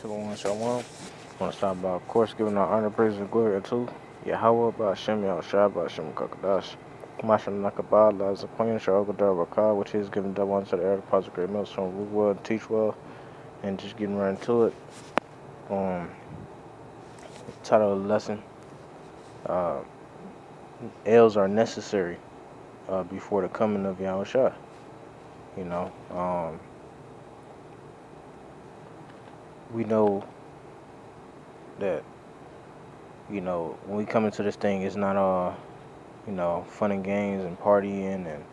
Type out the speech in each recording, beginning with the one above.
Shalom, shalom. I want to start by, of course, giving our honor, praise, and glory unto Yahweh, Ba'ashem, Yahushua, Ba'ashem, Kakadash. Mashem Nakabah, Laza Queen, Sharagadar Rakah, which is given double unto the air, deposit great mills from root well, teach well, and just getting right into it. Title of the lesson, uh, L's are necessary before the coming of Yahushua. You know, we know that, when we come into this thing, it's not all, fun and games and partying and,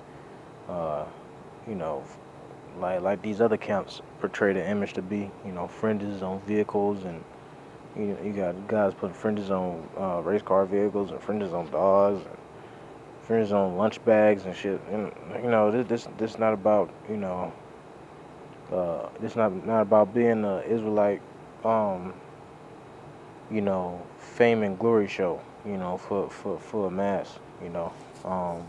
uh, you know, like these other camps portray the image to be, fringes on vehicles and, you got guys putting fringes on race car vehicles and fringes on dogs and fringes on lunch bags and shit. And, this not about, this not about being a Israelite, um, fame and glory show, for a mass, Um,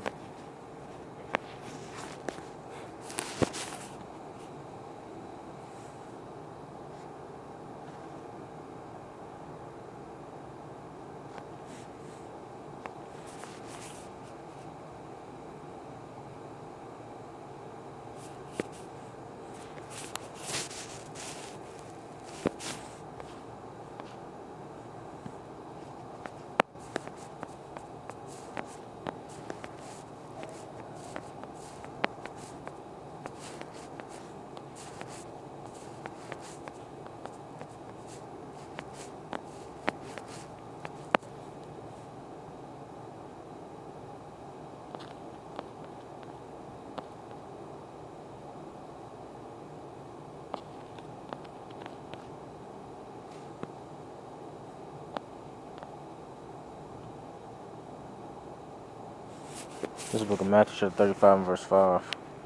this is book of Matthew, chapter 35 and verse 5.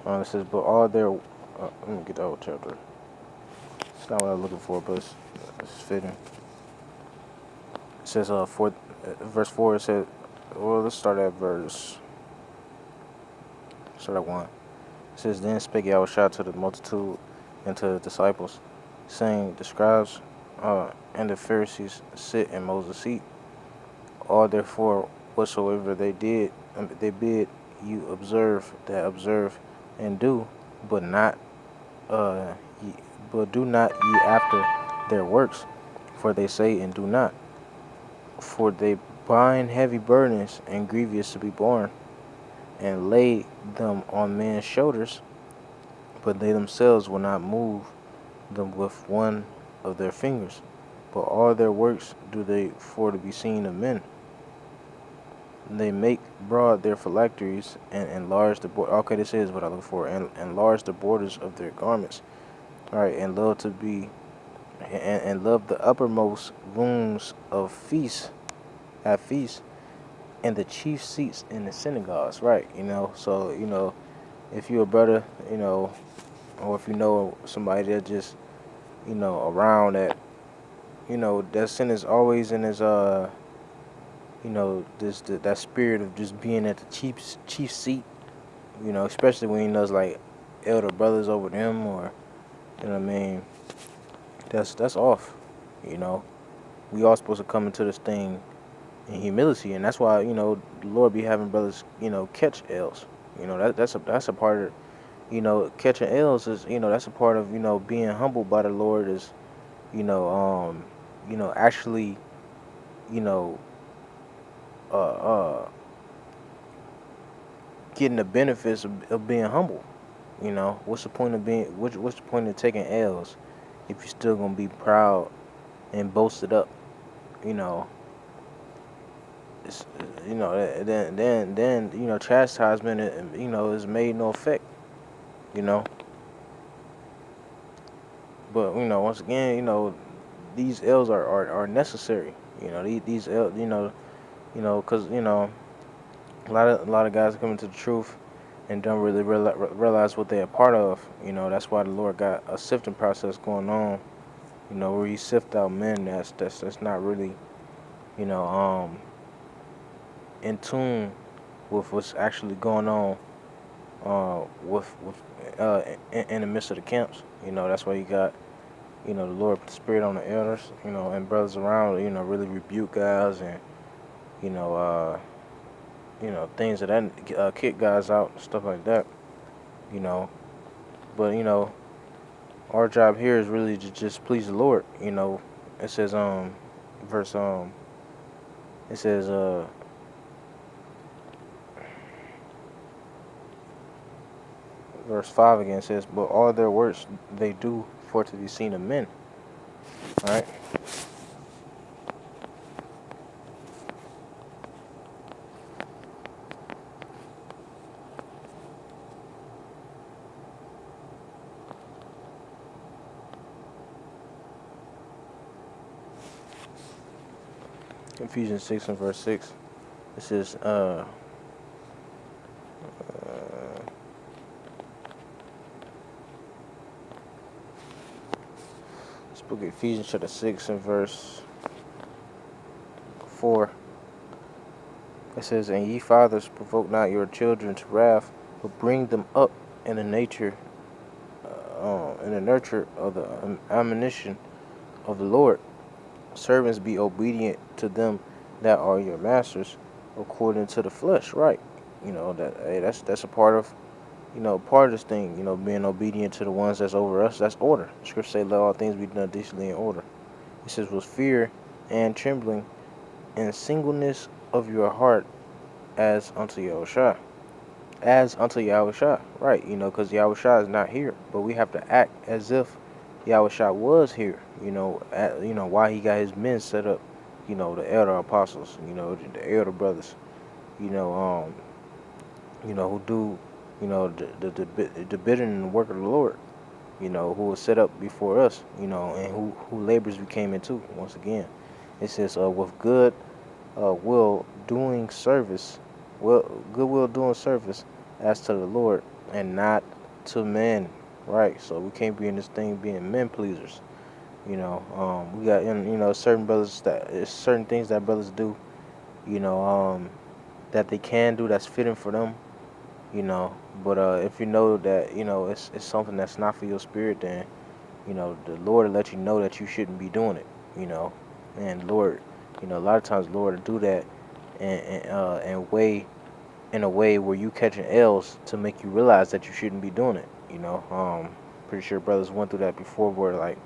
It says, but all their, let me get the whole chapter. It's not what I was looking for, but it's fitting. It says, verse 4, it said, well, let's start at start at 1. It says, then spake Yahushua to the multitude and to the disciples, saying, the scribes and the Pharisees sit in Moses' seat. All therefore whatsoever they bid you observe, that observe and do, but do not ye after their works, for they say and do not. For they bind heavy burdens and grievous to be borne, and lay them on men's shoulders, but they themselves will not move them with one of their fingers. But all their works do they for to be seen of men. They make broad their phylacteries and enlarge the border. Okay, this is what I look for. And enlarge the borders of their garments. All right, and love to be, and love the uppermost rooms of feasts, at feasts, and the chief seats in the synagogues. Right, So if you're a brother, or if you know somebody that just, around that, that sin is always in his that spirit of just being at the chief seat, especially when he knows like elder brothers over them, or you know what I mean. That's off. We all supposed to come into this thing in humility, and that's why the Lord be having brothers catch L's. That's a part of catching L's is that's a part of being humbled by the Lord is actually you know uh, uh, getting the benefits of being humble. What's the point of what's the point of taking L's if you're still gonna be proud and boasted up? You know, it's, then chastisement is made no effect. You know, but once again these L's are necessary. These L because a lot of guys come into the truth and don't really realize what they're a part of. That's why the Lord got a sifting process going on. Where you sift out men that's not really, in tune with what's actually going on, in the midst of the camps. That's why you got, The Lord put the spirit on the elders, and brothers around, really rebuke guys and, you know, uh, things of that, kick guys out, stuff like that, you know. But, our job here is really to just please the Lord, It says, verse, it says, verse 5 again says, but all their works they do for to be seen of men. All right. Ephesians 6 and verse 6. It says, this book of Ephesians chapter 6 and verse 4. It says, and ye fathers, provoke not your children to wrath, but bring them up in the nurture of the admonition of the Lord. Servants, be obedient to them that are your masters, according to the flesh. Right. That's a part of this thing. Being obedient to the ones that's over us. That's order. The scripture say, let all things be done decently in order. It says, with fear and trembling, and singleness of your heart, as unto Yahushua. As unto Yahushua. Right. Because Yahushua is not here, but we have to act as if Yahushua was here. Why he got his men set up. The elder apostles. The elder brothers. Who do, the bidding and the work of the Lord. Who was set up before us. And who labors we came into. Once again, it says, with good will doing service. Goodwill doing service as to the Lord and not to men. Right. So we can't be in this thing being men pleasers. We got certain brothers certain things that brothers do. That they can do that's fitting for them. But if you know that it's something that's not for your spirit, then the Lord will let you know that you shouldn't be doing it. And Lord, a lot of times the Lord will do that in a way where you catching L's to make you realize that you shouldn't be doing it. Pretty sure brothers went through that before, where like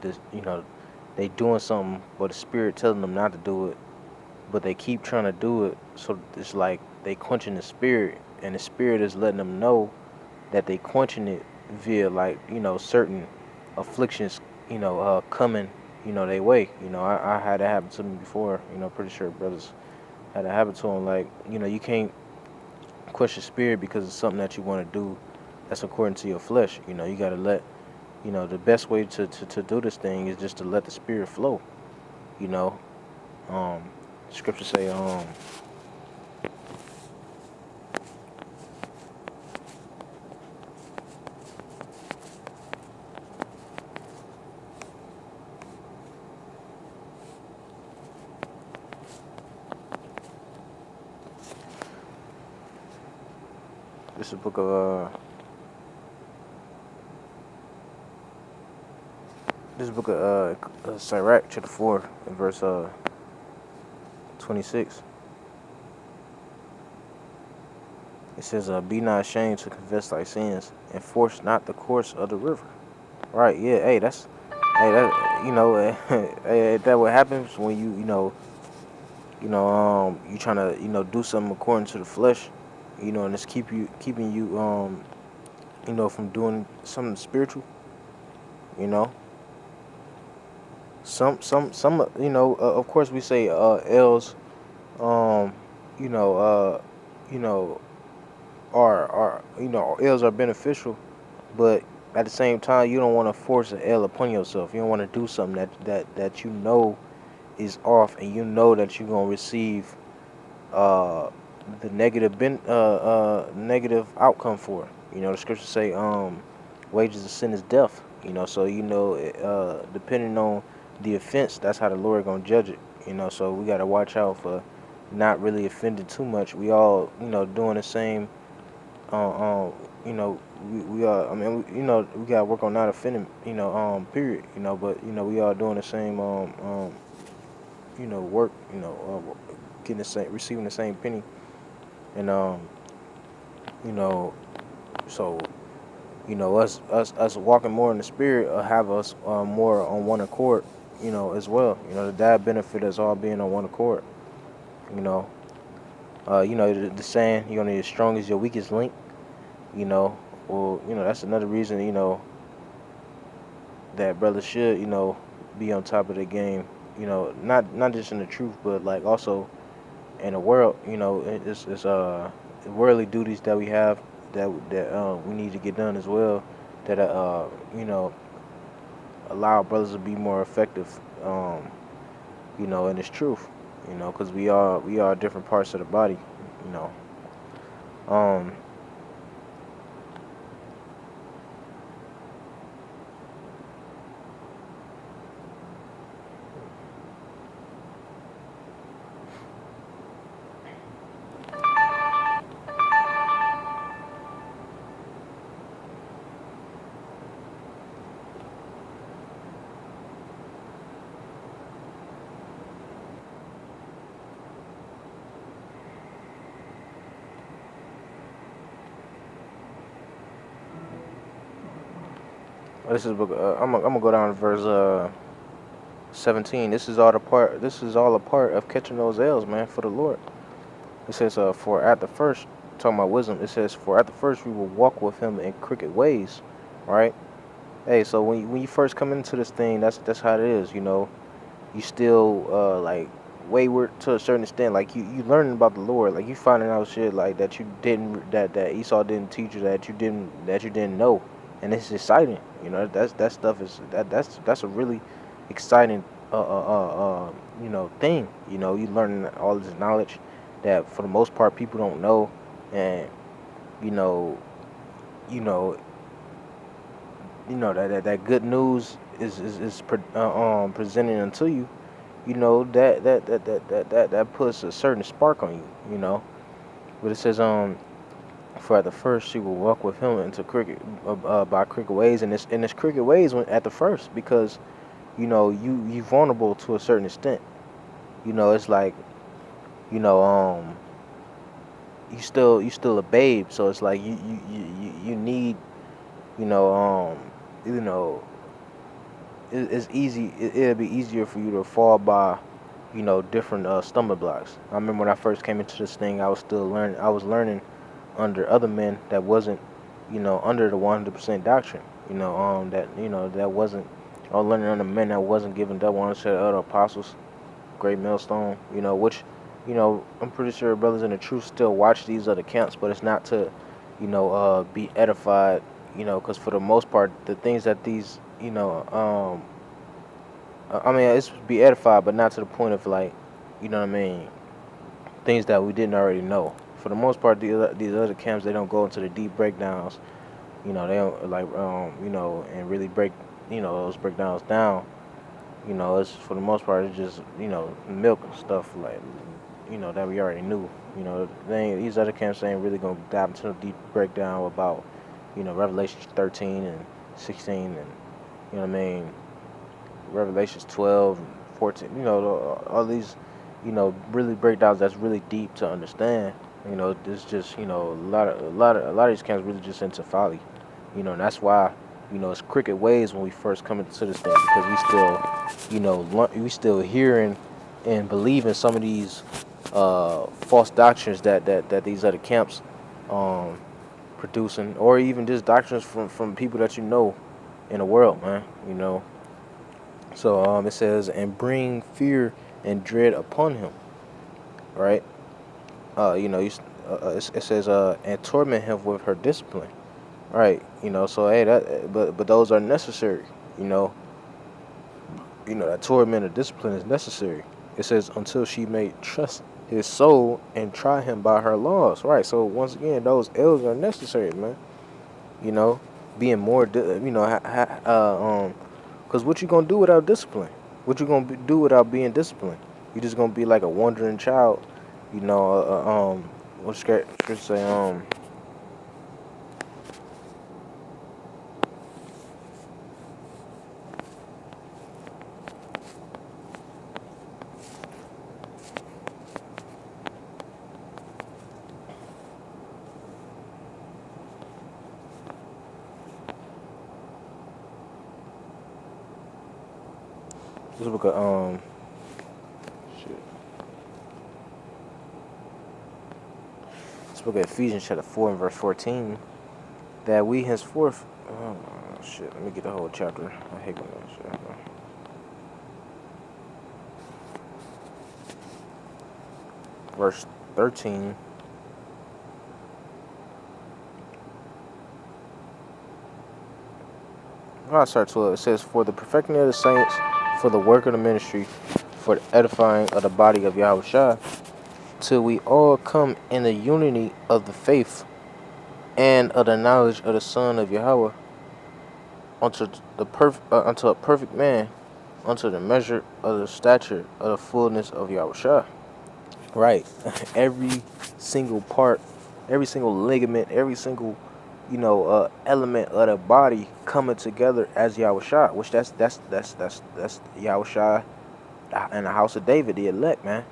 this they doing something but the spirit telling them not to do it, but they keep trying to do it. So it's like they quenching the spirit, and the spirit is letting them know that they quenching it via like certain afflictions coming their way. I had that happen to me before. Pretty sure brothers had that happen to them. Like you can't quench your spirit because it's something that you want to do that's according to your flesh. You got to let the best way to do this thing is just to let the spirit flow. you know um Scripture say, this is the book of Sirach chapter 4 and verse 26. It says, be not ashamed to confess thy sins, and force not the course of the river. Right? Yeah. That hey, that what happens when you trying to do something according to the flesh, and it's keeping you from doing something spiritual. You know, some of course we say L's you know you know are L's are beneficial, but at the same time you don't want to force an L upon yourself. You don't want to do something that is off, and that you're gonna receive uh the negative outcome for it. The scriptures say wages of sin is death. So depending on the offense, that's how the Lord gonna judge it. So we gotta watch out for not really offending too much. We all doing the same we are. I mean, we gotta work on not offending. Period. But we are doing the same. Work. Getting the same, receiving the same penny, and you know, so us walking more in the spirit have us more on one accord. As well. That benefit us all being on one accord. You know, the saying, you're only as strong as your weakest link. You know, well, that's another reason. That brothers should, be on top of the game. Not just in the truth, but like also in the world. It's worldly duties that we have that we need to get done as well. That allow brothers to be more effective. In this truth. Because we are different parts of the body. You know. Um. This is I'm gonna go down to verse 17. This is all the part. This is all a part of catching those L's, man, for the Lord. It says, for at the first, talking about wisdom. It says, for at the first we will walk with him in crooked ways, right? Hey, so when you first come into this thing, that's how it is. You still like wayward to a certain extent. Like you learning about the Lord, like you finding out shit like that you didn't that Esau didn't teach you, that you didn't know, and it's exciting. That stuff is that's a really exciting thing. You learning all this knowledge that for the most part people don't know, and you know you know that good news presented unto you. That puts a certain spark on you. But it says for at the first she will walk with him into cricket by cricket ways, and it's cricket ways at the first, because you vulnerable to a certain extent. It's like you know you still a babe, so it's like you need you know you know it's easy. It'll be easier for you to fall by different stumbling blocks. I remember when I first came into this thing, I was learning under other men that wasn't under the 100% doctrine. That wasn't. I was learning under men that wasn't given double honor to the other apostles, great millstone. Which I'm pretty sure brothers in the truth still watch these other camps, but it's not to be edified. Because for the most part, the things that these I mean, it's be edified, but not to the point of like, what I mean, things that we didn't already know. For the most part, these other camps, they don't go into the deep breakdowns. They don't like and really break those breakdowns down. It's for the most part, it's just milk and stuff like that we already knew. These other camps ain't really gonna dive into the deep breakdown about Revelation 13 and 16, and what I mean, Revelations 12 and 14. All these really breakdowns that's really deep to understand. It's just a lot of these camps really just into folly. And that's why it's cricket ways when we first come into this thing, because we still we still hearing and believing some of these false doctrines that these other camps um producing, or even just doctrines from people that in the world, man. So it says, and bring fear and dread upon him, right? It says, and torment him with her discipline, right? So hey, but those are necessary. You know, that torment or discipline is necessary. It says, until she may trust his soul and try him by her laws, right? So once again, those L's are necessary, man. You know, being more, because what you gonna do without discipline? What you gonna do without being disciplined? You just gonna be like a wandering child. What scripture say? This book of shit. This book of Ephesians chapter 4 and verse 14. That we henceforth, oh shit, let me get the whole chapter. I hate when that shit happen. Verse 13. I'll start 12. It says, for the perfecting of the saints, for the work of the ministry, for the edifying of the body of Yahushua, till we all come in the unity of the faith and of the knowledge of the Son of Yahweh, unto unto a perfect man, unto the measure of the stature of the fullness of Yahushua. Right. Every single part, every single ligament, every single, element of the body coming together as Yahushua, which that's Yahushua and the house of David, the elect, man.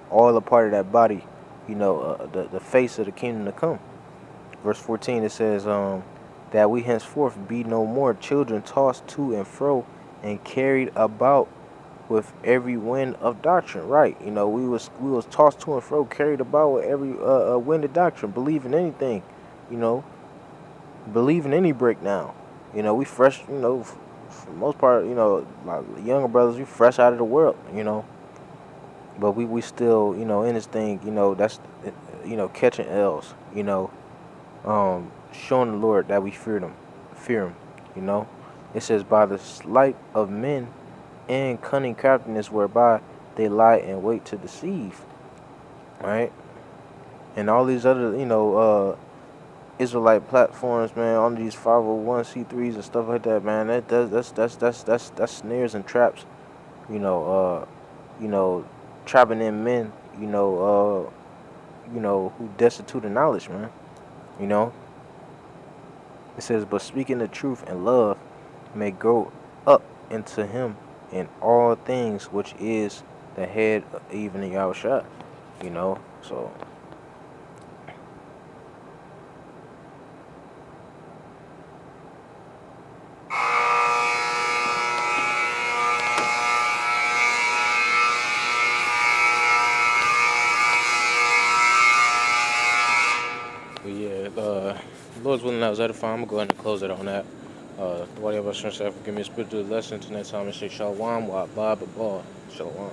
All a part of that body, the face of the kingdom to come. Verse 14, it says, that we henceforth be no more children tossed to and fro and carried about with every wind of doctrine. Right. We was tossed to and fro, carried about with every wind of doctrine, believing anything, you know, believing any breakdown. We fresh, for the most part, my younger brothers, we fresh out of the world, but we still, in this thing, that's, catching L's, showing the Lord that we fear him, you know. It says, by the sleight of men and cunning craftiness whereby they lie in wait to deceive, right? And all these other, Israelite platforms, man, on these 501c3s and stuff like that, man, that's snares and traps, you know, uh, you know, trapping in men, who destitute of knowledge, man. You know, it says, but speaking the truth in love may grow up into him in all things, which is the head of even the Yahushua, so. But yeah, Lord's willing, that was edifying. I'm gonna go ahead and close it on that. Whatever I should say, forgive me a spiritual lesson. Till next time, I say Shalom, wa Bob, Shalom.